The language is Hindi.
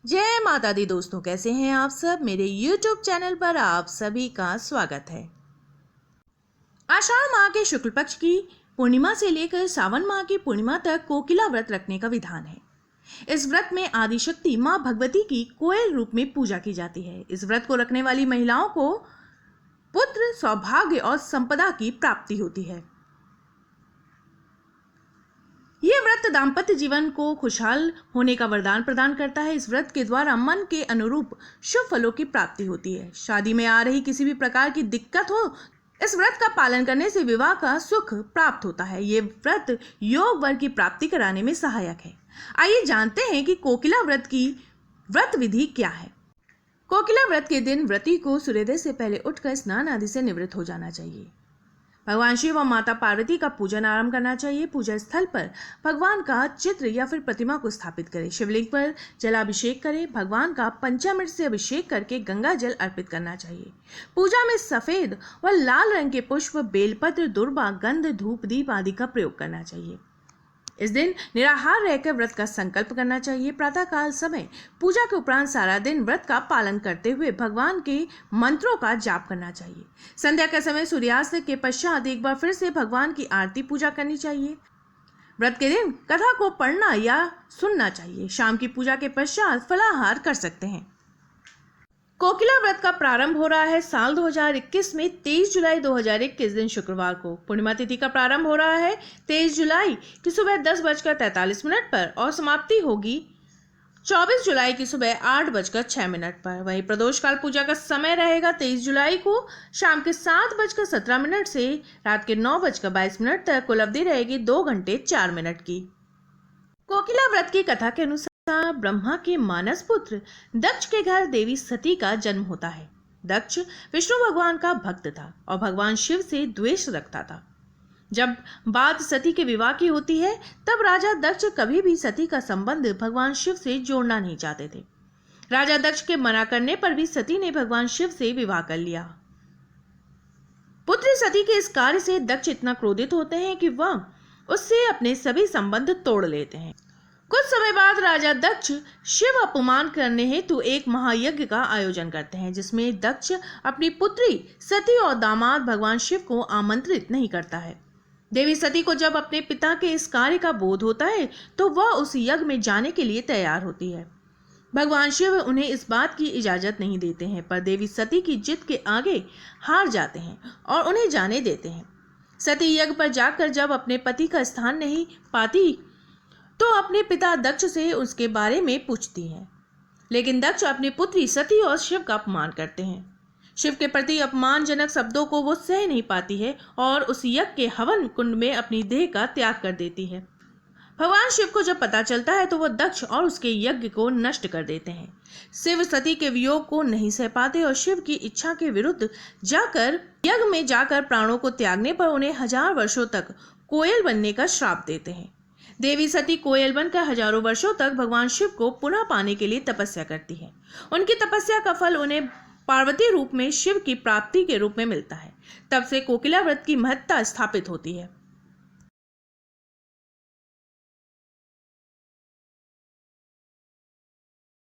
जय माता दी दोस्तों, कैसे हैं आप सब। मेरे YouTube चैनल पर आप सभी का स्वागत है। आषाढ़ माह के शुक्ल पक्ष की पूर्णिमा से लेकर सावन माह की पूर्णिमा तक कोकिला व्रत रखने का विधान है। इस व्रत में आदिशक्ति मां भगवती की कोयल रूप में पूजा की जाती है। इस व्रत को रखने वाली महिलाओं को पुत्र, सौभाग्य और संपदा की प्राप्ति होती है। यह व्रत दाम्पत्य जीवन को खुशहाल होने का वरदान प्रदान करता है। इस व्रत के द्वारा मन के अनुरूप शुभ फलों की प्राप्ति होती है। शादी में आ रही किसी भी प्रकार की दिक्कत हो, इस व्रत का पालन करने से विवाह का सुख प्राप्त होता है। ये व्रत योग वर की प्राप्ति कराने में सहायक है। आइए जानते हैं कि कोकिला व्रत की व्रत विधि क्या है। कोकिला व्रत के दिन व्रती को सूर्योदय से पहले उठकर स्नान आदि से निवृत्त हो जाना चाहिए। भगवान शिव और माता पार्वती का पूजन आरंभ करना चाहिए। पूजा स्थल पर भगवान का चित्र या फिर प्रतिमा को स्थापित करें। शिवलिंग पर जलाभिषेक करें। भगवान का पंचामृत से अभिषेक करके गंगा जल अर्पित करना चाहिए। पूजा में सफेद व लाल रंग के पुष्प, बेलपत्र, दुर्बा, गंध, धूप, दीप आदि का प्रयोग करना चाहिए। इस दिन निराहार रहकर व्रत का संकल्प करना चाहिए। प्रातःकाल समय पूजा के उपरांत सारा दिन व्रत का पालन करते हुए भगवान के मंत्रों का जाप करना चाहिए। संध्या के समय सूर्यास्त के पश्चात एक बार फिर से भगवान की आरती पूजा करनी चाहिए। व्रत के दिन कथा को पढ़ना या सुनना चाहिए। शाम की पूजा के पश्चात फलाहार कर सकते हैं। कोकिला व्रत का प्रारंभ हो रहा है साल 2021 में 23 जुलाई 2021 दिन शुक्रवार को। पूर्णिमा तिथि का प्रारंभ हो रहा है 23 जुलाई की सुबह 10:43 पर और समाप्ति होगी 24 जुलाई की सुबह 8:06 पर। वहीं प्रदोष काल पूजा का समय रहेगा 23 जुलाई को शाम के 7:17 से रात के 9:22 तक। कुल अवधि रहेगी 2 घंटे 4 मिनट की। कोकिला व्रत की कथा के अनुसार ब्रह्मा के मानस पुत्र दक्ष के घर देवी सती का जन्म होता है। दक्ष विष्णु भगवान का भक्त था और भगवान शिव से द्वेष रखता था। जब बात सती के विवाह की होती है तब राजा दक्ष कभी भी सती का संबंध भगवान शिव से जोड़ना नहीं चाहते थे। राजा दक्ष के मना करने पर भी सती ने भगवान शिव से विवाह कर लिया। पुत्री सती के इस कार्य से दक्ष इतना क्रोधित होते हैं कि वह उससे अपने सभी संबंध तोड़ लेते हैं। कुछ समय बाद राजा दक्ष शिव अपमान करने हेतु एक महायज्ञ का आयोजन करते हैं, जिसमें दक्ष अपनी पुत्री सती और दामाद भगवान शिव को आमंत्रित नहीं करता है। देवी सती को जब अपने पिता के इस कार्य का बोध होता है तो वह उस यज्ञ में जाने के लिए तैयार होती है। भगवान शिव उन्हें इस बात की इजाजत नहीं देते हैं, पर देवी सती की जिद के आगे हार जाते हैं और उन्हें जाने देते हैं। सती यज्ञ पर जाकर जब अपने पति का स्थान नहीं पाती तो अपने पिता दक्ष से उसके बारे में पूछती है, लेकिन दक्ष अपनी पुत्री सती और शिव का अपमान करते हैं। शिव के प्रति अपमानजनक शब्दों को वो सह नहीं पाती है और उस यज्ञ के हवन कुंड में अपनी देह का त्याग कर देती है। भगवान शिव को जब पता चलता है तो वो दक्ष और उसके यज्ञ को नष्ट कर देते हैं। शिव सती के वियोग को नहीं सह पाते और शिव की इच्छा के विरुद्ध जाकर यज्ञ में जाकर प्राणों को त्यागने पर उन्हें 1000 वर्षों तक कोयल बनने का श्राप देते हैं। देवी सती कोयल बनकर हजारों वर्षों तक भगवान शिव को पुनः पाने के लिए तपस्या करती है। उनकी तपस्या का फल उन्हें पार्वती रूप में शिव की प्राप्ति के रूप में मिलता है। तब से कोकिला व्रत की महत्ता स्थापित होती है।